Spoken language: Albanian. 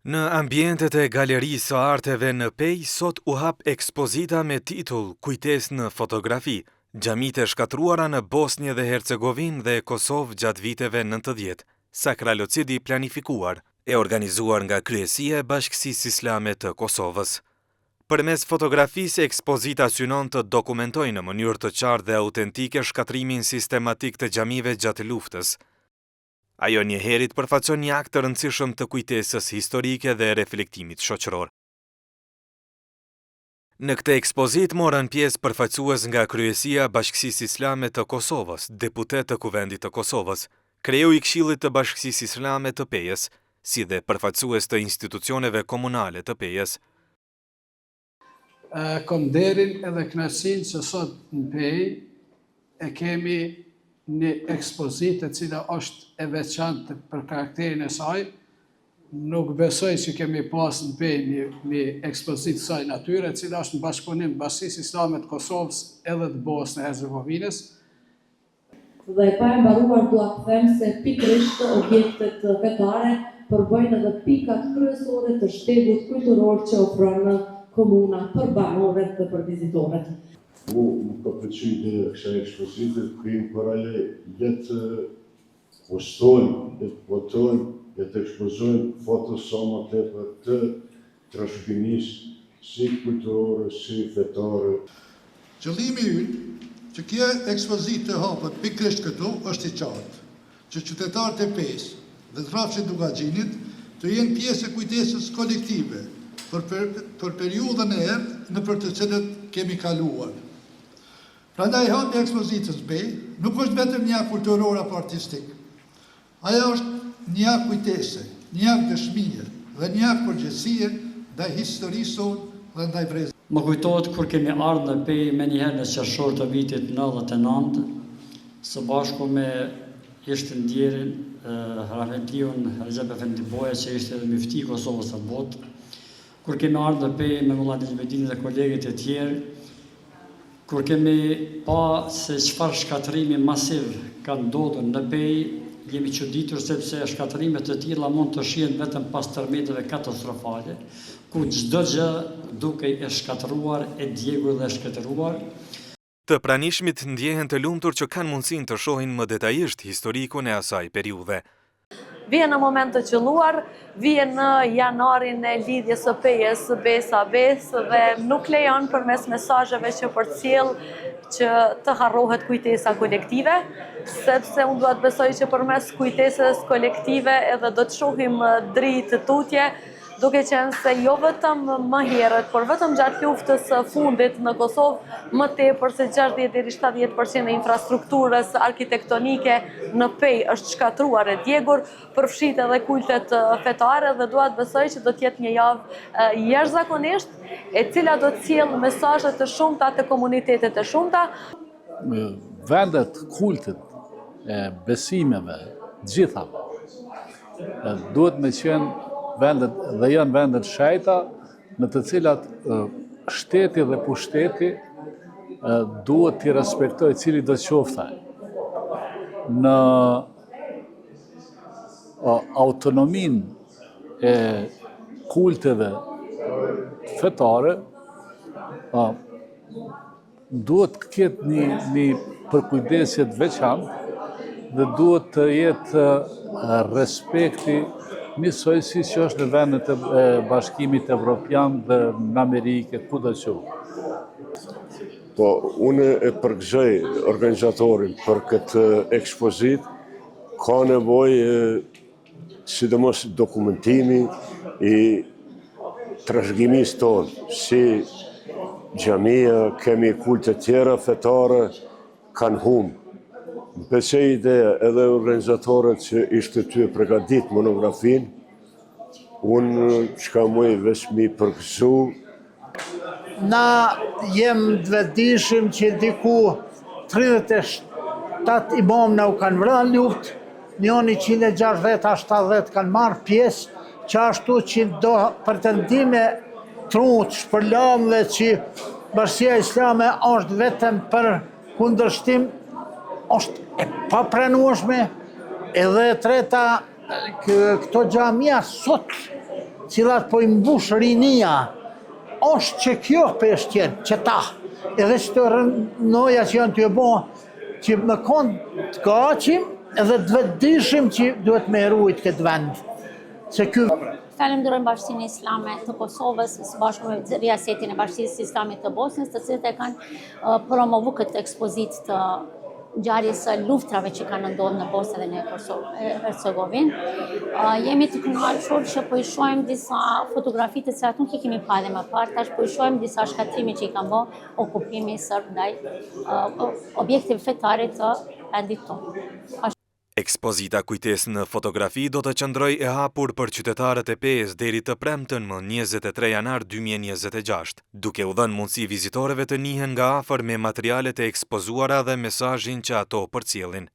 Në ambientet e Galerisë së Arteve në Pej, sot u hap ekspozita me titull Kujtesë në fotografi, xhamitë e shkatruara në Bosnjë dhe Hercegovinë dhe Kosovë gjatë viteve 90, sakralocidi planifikuar e organizuar nga Kryesia e Bashkisë Islame të Kosovës. Përmes fotografisë, ekspozita synon të dokumentojë në mënyrë të qartë dhe autentike shkatrimin sistematik të xhamive gjatë luftës. Ajo njëherit përfaqëson një akt të rëndësishëm të kujtesës historike dhe reflektimit shoqëror. Në këtë ekspozit morën pjesë përfaqësues nga Kryesia e Bashkisë Islame të Kosovës, deputet të Kuvendit të Kosovës, kreu i Këshillit të Bashkisë Islame të Pejës, si dhe përfaqësues të institucioneve komunale të Pejës. Kom nderin edhe kënaqësinë që sot në Pejë e kemi një ekspozitë e cila është e veçantë për karakterin e saj. Nuk besoj që kemi pas në Pejë një ekspozitë saj natyre, e cila është në bashkëpunim Bashkisë Islame të Kosovës edhe të Bosnjës e Hercegovinës. Dhe e pa e mbaruar dua të them se pikërisht objektet fetare përbëjnë edhe pikat kryesore të shtegut kulturor që ofron komuna për banorët dhe për vizitorët. Më përpëqy dhe kësha ekspozitë, kujim përale jetë postojnë, jetë votojnë, jetë ekspozojnë foto sa më tepër të trashëgimisë, si kulturore, si fetare. Qëllimi ynë që kjo ekspozitë të hapët pikërisht këtu është i qartë, që qytetarët e Pejës dhe të rrafshit Dugaxhinit të jenë pjesë e kujtesës kolektive për periudhën e ertë në për të cilët kemi kaluar. Prandaj hapja e ekspozitës Pejë nuk është vetëm një akt kulturor apo artistik. Ajo është një akt kujtese, një akt dëshmie dhe një akt përgjegjësie ndaj historisë sonë dhe ndaj brezit. Më kujtohet kur kemi ardhur në Pejë me njëherë në qershor të vitit 99, së bashku me ishte ndjerin Rahmetliun Recep Efendi Boja, që ishte edhe mufti i Kosovës së botë. Kur kemi ardhur në Pejë me Mulla Nexhmetinin dhe kolegët e tjerë, kur kemi pa se çfarë shkatrimi masiv ka ndodhur në Pejë, jemi çuditur sepse shkatrimet të tilla mund të shihen vetëm pas tërmeteve katastrofale, ku çdo gjë dukej e shkatruar, e djegur dhe e shkatëruar. Të pranishmit ndjehen të lumtur që kanë mundësinë të shohin më detajisht historikun e asaj periudhe. Vjen në moment të qelluar, vjen në janarin e lidhjes së Pejës Besa dhe nuk lejon përmes mesazheve që përcjell që të harrohet kujtesa kolektive, sepse unë dua të besoj që përmes kujtesës kolektive edhe do të shohim dritë tutje, duke qenë se jo vetëm më herët, por vetëm gjatë luftës së fundit në Kosovë, më tepër se 60-70% e infrastrukturës arkitektonike në Pejë është shkatruar e djegur, përfshit edhe kultet fetare, dhe dua të besoj që do të jetë një javë jashtëzakonisht, e cila do të sjellë mesazhe të shumta të komunitetet të shumta. Vendet, kultet, besimeve, gjitha, duhet me qenë vendet dhe janë vendet shejta në të cilat shteti dhe pushteti duhet t'i respektoj cili do të qoftë. Në autonomin e kulteve fetare duhet të ketë një përkujdesje të veçantë dhe duhet të jetë respekti njësoj si që është në vendet e Bashkimit Evropian dhe në Amerike, ku do qoftë. Po, unë e përgëzoj organizatorin për këtë ekspozit, ka nevojë sidomos dokumentimi i trashëgimisë tonë, si xhamia, kemi kulte tjera fetare, kanë humbë. Më pëlqej ideja edhe organizatorët që ishte ty përgatit monografin, unë çka muj veç mi përgëzu. Na jem të vetëdijshëm që diku 37 imamna u kanë vrarë në luftë, njoni 160-70 kanë marrë pjesë, që ashtu që do pretendime trut, shpërlamve që Bashkia Islame është vetëm për kundërshtim, është e papranueshme, edhe treta këto xhamia sot cilat po i mbush rinia, është që kjo peshë tjenë, që ta, edhe që të rënoja që janë të bo, që më konë të kaqim, edhe të vetëdishim që duhet me erujt këtë vend. Falenderojmë Bashkinë Islame të Kosovës së bashku me riasetin e Bashkisë Islamit të Bosnjës, të cilët e kanë promovu këtë ekspozitë të ngjarjes së luftrave që kanë ndodhur në Bosnjë dhe në Hercegovinë. Jemi të kënaqur që po i shohim disa fotografi të cilat nuk i kemi parë më parë, tash po i shohim disa shkatrime që i kanë bërë okupimi serb ndaj objekteve fetare të vendit tonë. Ekspozita kujtesë në fotografi do të qëndroj e hapur për qytetarët e PES deri të premten më 23 janar 2026, duke u dhënë mundësi vizitorëve të njihen nga afër me materialet e ekspozuara dhe mesazhin që ato përcjellin.